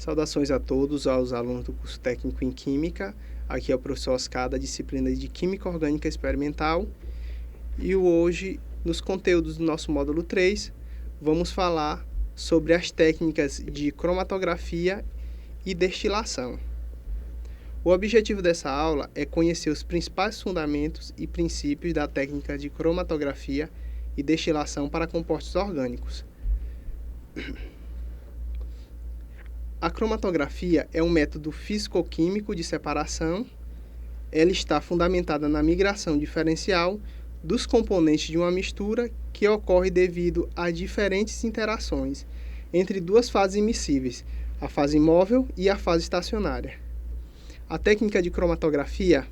Saudações a todos, aos alunos do curso técnico em Química. Aqui é o professor Oscar, da disciplina de Química Orgânica Experimental. E hoje, nos conteúdos do nosso módulo 3, vamos falar sobre as técnicas de cromatografia e destilação. O objetivo dessa aula é conhecer os principais fundamentos e princípios da técnica de cromatografia e destilação para compostos orgânicos. A cromatografia é um método físico-químico de separação. Ela está fundamentada na migração diferencial dos componentes de uma mistura que ocorre devido a diferentes interações entre duas fases immiscíveis, a fase móvel e a fase estacionária. A técnica de cromatografia,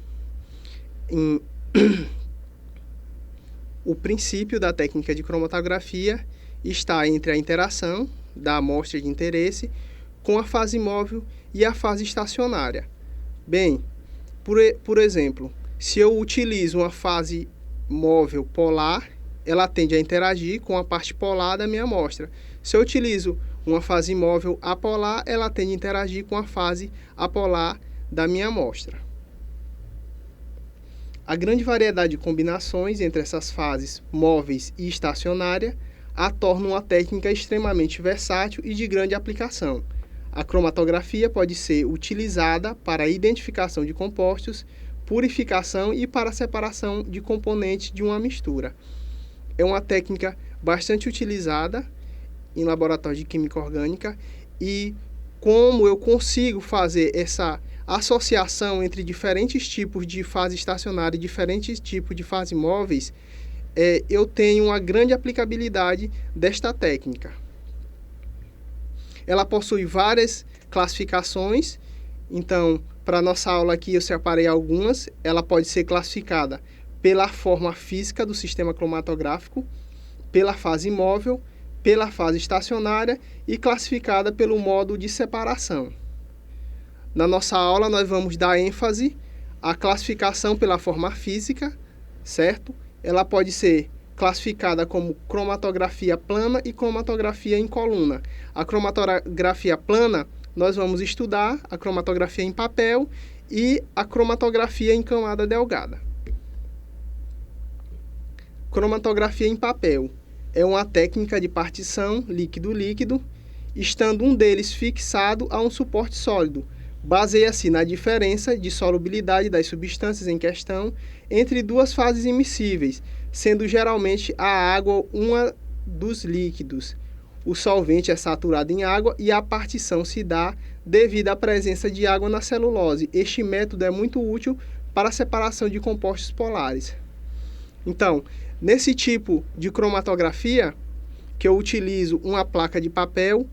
o princípio da técnica de cromatografia está entre a interação da amostra de interesse com a fase móvel e a fase estacionária. Bem, por exemplo, se eu utilizo uma fase móvel polar, ela tende a interagir com a parte polar da minha amostra. Se eu utilizo uma fase móvel apolar, ela tende a interagir com a fase apolar da minha amostra. A grande variedade de combinações entre essas fases móveis e estacionária a torna uma técnica extremamente versátil e de grande aplicação. A cromatografia pode ser utilizada para a identificação de compostos, purificação e para a separação de componentes de uma mistura. É uma técnica bastante utilizada em laboratório de química orgânica e como eu consigo fazer essa associação entre diferentes tipos de fase estacionária e diferentes tipos de fase móveis, eu tenho uma grande aplicabilidade desta técnica. Ela possui várias classificações, então, para a nossa aula aqui eu separei algumas. Ela pode ser classificada pela forma física do sistema cromatográfico, pela fase móvel, pela fase estacionária e classificada pelo modo de separação. Na nossa aula nós vamos dar ênfase à classificação pela forma física, certo? Ela pode ser classificada como cromatografia plana e cromatografia em coluna. A cromatografia plana, nós vamos estudar a cromatografia em papel e a cromatografia em camada delgada. Cromatografia em papel é uma técnica de partição líquido-líquido, estando um deles fixado a um suporte sólido. Baseia-se na diferença de solubilidade das substâncias em questão entre duas fases immiscíveis, sendo geralmente a água uma dos líquidos. O solvente é saturado em água e a partição se dá devido à presença de água na celulose. Este método é muito útil para a separação de compostos polares. Então, nesse tipo de cromatografia, que eu utilizo uma placa de papel,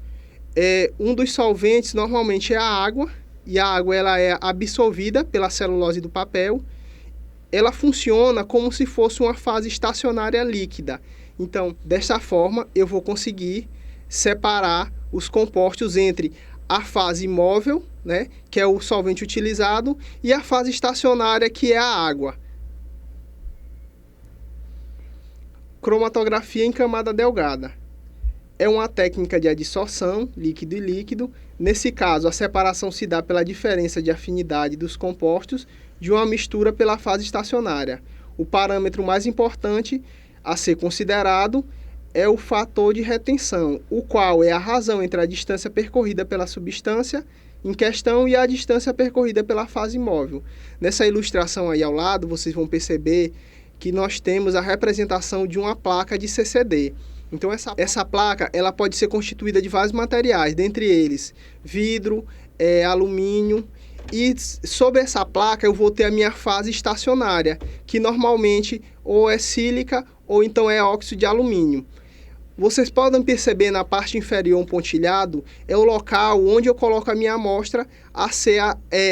um dos solventes normalmente é a água, e a água ela é absorvida pela celulose do papel. Ela funciona como se fosse uma fase estacionária líquida. Então, dessa forma, eu vou conseguir separar os compostos entre a fase móvel, né, que é o solvente utilizado, e a fase estacionária, que é a água. Cromatografia em camada delgada. É uma técnica de adsorção, líquido e líquido. Nesse caso, a separação se dá pela diferença de afinidade dos compostos de uma mistura pela fase estacionária. O parâmetro mais importante a ser considerado é o fator de retenção, o qual é a razão entre a distância percorrida pela substância em questão e a distância percorrida pela fase móvel. Nessa ilustração aí ao lado, vocês vão perceber que nós temos a representação de uma placa de CCD. Então, essa placa ela pode ser constituída de vários materiais, dentre eles vidro, alumínio, e sobre essa placa eu vou ter a minha fase estacionária, que normalmente ou é sílica ou então é óxido de alumínio. Vocês podem perceber na parte inferior um pontilhado, é o local onde eu coloco a minha amostra a ser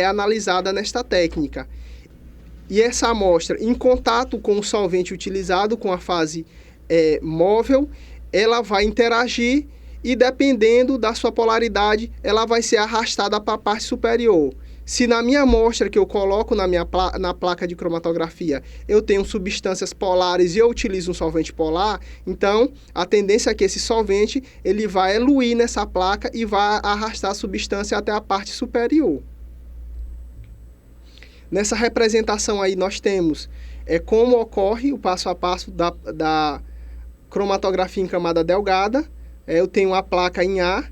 analisada nesta técnica. E essa amostra, em contato com o solvente utilizado, com a fase móvel, ela vai interagir e, dependendo da sua polaridade, ela vai ser arrastada para a parte superior. Se na minha amostra que eu coloco na placa de cromatografia eu tenho substâncias polares e eu utilizo um solvente polar, então a tendência é que esse solvente ele vai eluir nessa placa e vai arrastar a substância até a parte superior. Nessa representação aí nós temos como ocorre o passo a passo da cromatografia em camada delgada. Eu tenho a placa em a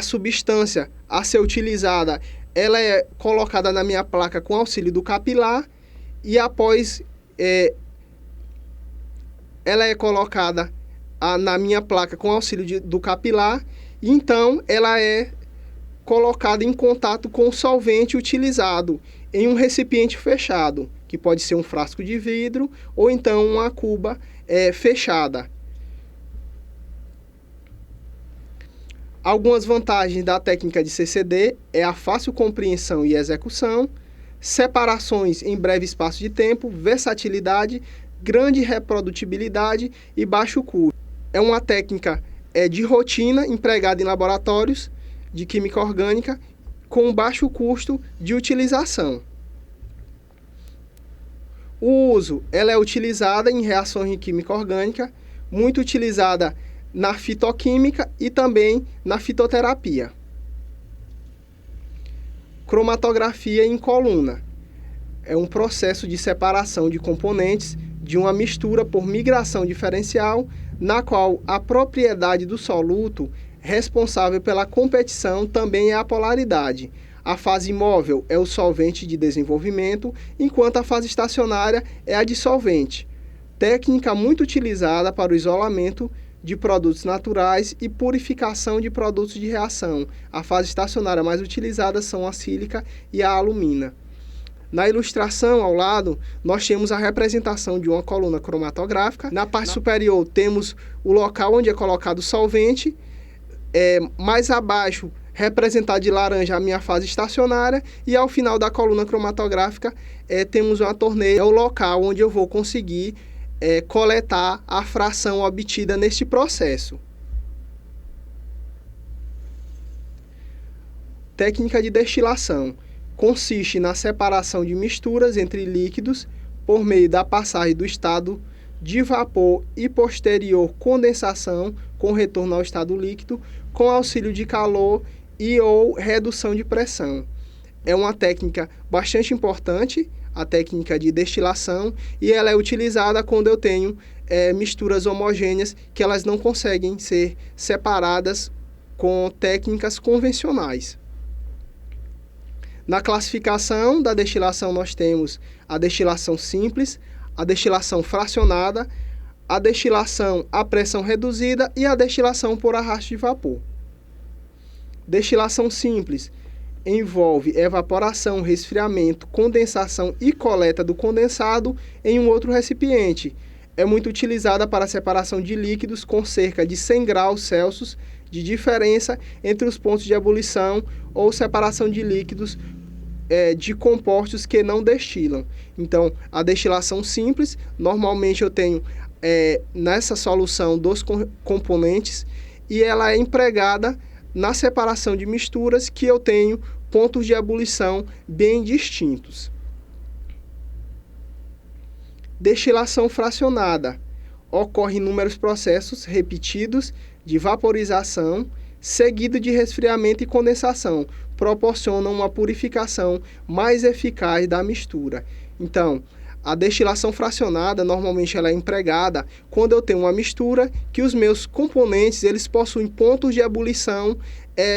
substância a ser utilizada ela é colocada na minha placa com auxílio do capilar e após ela é colocada na minha placa com auxílio do capilar e então ela é colocada em contato com o solvente utilizado em um recipiente fechado, que pode ser um frasco de vidro ou então uma cuba fechada. Algumas vantagens da técnica de CCD é a fácil compreensão e execução, separações em breve espaço de tempo, versatilidade, grande reprodutibilidade e baixo custo. É uma técnica de rotina empregada em laboratórios de química orgânica com baixo custo de utilização. O uso, ela é utilizada em reações de química orgânica, muito utilizada na fitoquímica e também na fitoterapia. Cromatografia em coluna. É um processo de separação de componentes de uma mistura por migração diferencial, na qual a propriedade do soluto responsável pela competição também é a polaridade. A fase móvel é o solvente de desenvolvimento, enquanto a fase estacionária é a dissolvente. Técnica muito utilizada para o isolamento de produtos naturais e purificação de produtos de reação. A fase estacionária mais utilizada são a sílica e a alumina. Na ilustração, ao lado, nós temos a representação de uma coluna cromatográfica. Na parte superior, temos o local onde é colocado o solvente. Mais abaixo, representado de laranja, a minha fase estacionária. E ao final da coluna cromatográfica, temos uma torneira, o local onde eu vou conseguir coletar a fração obtida neste processo. Técnica de destilação. Consiste na separação de misturas entre líquidos por meio da passagem do estado de vapor e posterior condensação com retorno ao estado líquido com auxílio de calor e ou redução de pressão. É uma técnica bastante importante, a técnica de destilação, e ela é utilizada quando eu tenho misturas homogêneas que elas não conseguem ser separadas com técnicas convencionais. Na classificação da destilação nós temos a destilação simples, a destilação fracionada, a destilação a pressão reduzida e a destilação por arrasto de vapor. Destilação simples envolve evaporação, resfriamento, condensação e coleta do condensado em um outro recipiente. É muito utilizada para a separação de líquidos com cerca de 100 graus Celsius de diferença entre os pontos de ebulição ou separação de líquidos de compostos que não destilam. Então, a destilação simples, normalmente eu tenho nessa solução dos componentes e ela é empregada na separação de misturas que eu tenho pontos de ebulição bem distintos. Destilação fracionada. Ocorre inúmeros processos repetidos de vaporização, seguido de resfriamento e condensação, proporcionam uma purificação mais eficaz da mistura. Então, a destilação fracionada, normalmente ela é empregada quando eu tenho uma mistura que os meus componentes eles possuem pontos de ebulição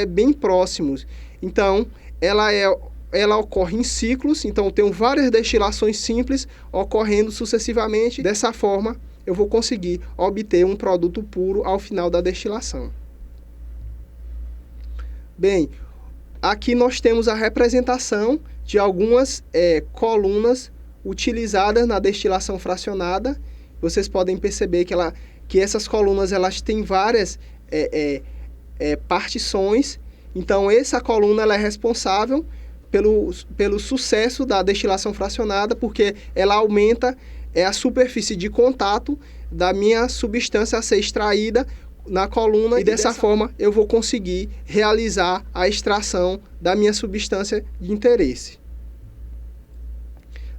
bem próximos. Então, ela ocorre em ciclos, então eu tenho várias destilações simples ocorrendo sucessivamente. Dessa forma, eu vou conseguir obter um produto puro ao final da destilação. Bem, aqui nós temos a representação de algumas colunas utilizadas na destilação fracionada. Vocês podem perceber que essas colunas elas têm várias partições. Então, essa coluna ela é responsável pelo sucesso da destilação fracionada, porque ela aumenta a superfície de contato da minha substância a ser extraída na coluna e dessa forma eu vou conseguir realizar a extração da minha substância de interesse.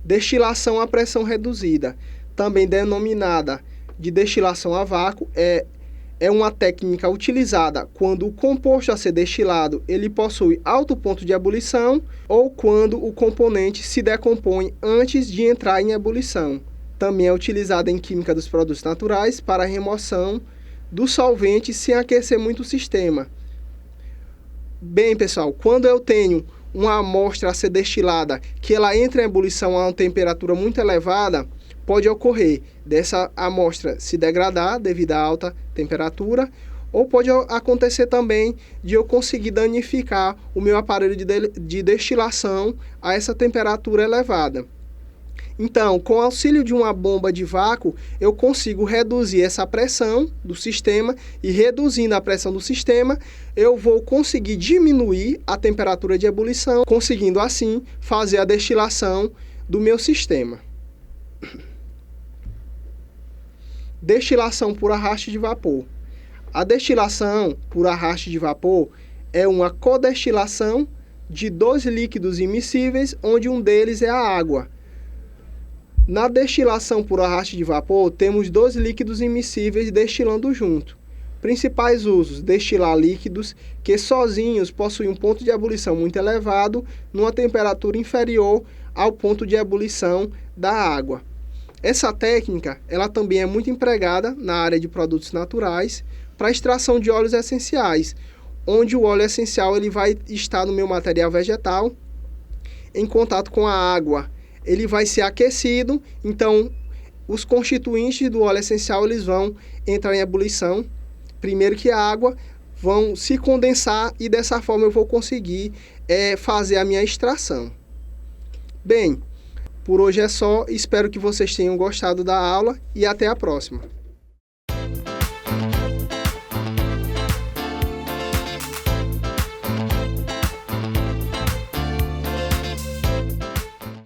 Destilação a pressão reduzida, também denominada de destilação a vácuo, é uma técnica utilizada quando o composto a ser destilado ele possui alto ponto de ebulição ou quando o componente se decompõe antes de entrar em ebulição. Também é utilizada em química dos produtos naturais para a remoção do solvente sem aquecer muito o sistema. Bem, pessoal, quando eu tenho uma amostra a ser destilada que ela entra em ebulição a uma temperatura muito elevada, pode ocorrer dessa amostra se degradar devido à alta temperatura, ou pode acontecer também de eu conseguir danificar o meu aparelho de destilação a essa temperatura elevada. Então, com o auxílio de uma bomba de vácuo, eu consigo reduzir essa pressão do sistema e reduzindo a pressão do sistema, eu vou conseguir diminuir a temperatura de ebulição, conseguindo assim fazer a destilação do meu sistema. Destilação por arraste de vapor. A destilação por arraste de vapor é uma codestilação de dois líquidos immiscíveis, onde um deles é a água. Na destilação por arraste de vapor, temos dois líquidos immiscíveis destilando junto. Principais usos: destilar líquidos que sozinhos possuem um ponto de ebulição muito elevado, numa temperatura inferior ao ponto de ebulição da água. Essa técnica, ela também é muito empregada na área de produtos naturais para extração de óleos essenciais, onde o óleo essencial ele vai estar no meu material vegetal em contato com a água. Ele vai ser aquecido, então os constituintes do óleo essencial eles vão entrar em ebulição, primeiro que a água, vão se condensar e dessa forma eu vou conseguir fazer a minha extração. Bem, por hoje é só, espero que vocês tenham gostado da aula e até a próxima.